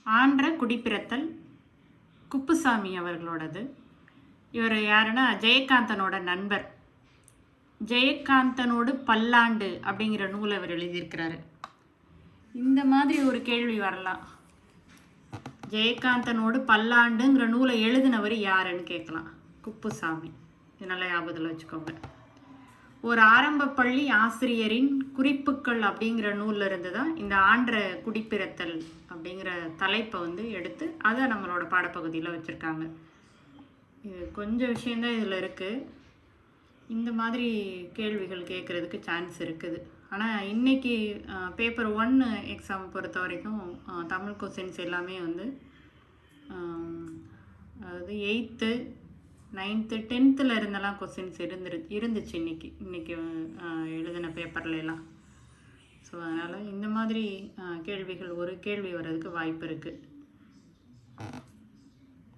ஆன்ற குடிப்பிறத்தல் குப்புசாமி அவர்களோடது. இவர் யாருன்னா ஜெயகாந்தனோட நண்பர். ஜெயகாந்தனோடு பல்லாண்டு அப்படிங்கிற நூலை அவர் எழுதியிருக்கிறாரு. இந்த மாதிரி ஒரு கேள்வி வரலாம். ஜெயகாந்தனோடு பல்லாண்டுங்கிற நூலை எழுதினவர் யாருன்னு கேட்கலாம். குப்புசாமி. இது நல்ல ஞாபகத்தில் வச்சுக்கோங்க. ஒரு ஆரம்ப பள்ளி ஆசிரியரின் குறிப்புகள் அப்படிங்கிற நூலில் இருந்து தான் இந்த ஆன்ற குடிப்பிறத்தல் அப்படிங்கிற தலைப்பை எடுத்து அதை நம்மளோட பாடப்பகுதியில் வச்சுருக்காங்க. இது கொஞ்சம் விஷயந்தான் இதில் இருக்குது. இந்த மாதிரி கேள்விகள் கேட்குறதுக்கு சான்ஸ் இருக்குது. ஆனால் இன்றைக்கி பேப்பர் 1 எக்ஸாம் பொறுத்த வரைக்கும் தமிழ் கொஸ்டின்ஸ் எல்லாமே அதாவது 8th 9th 10th இருந்தெல்லாம் கொஸ்டின்ஸ் இருந்துச்சு இன்றைக்கி எழுதின பேப்பர்லாம். ஸோ அதனால் இந்த மாதிரி கேள்விகள் ஒரு கேள்வி வர்றதுக்கு வாய்ப்பு இருக்குது.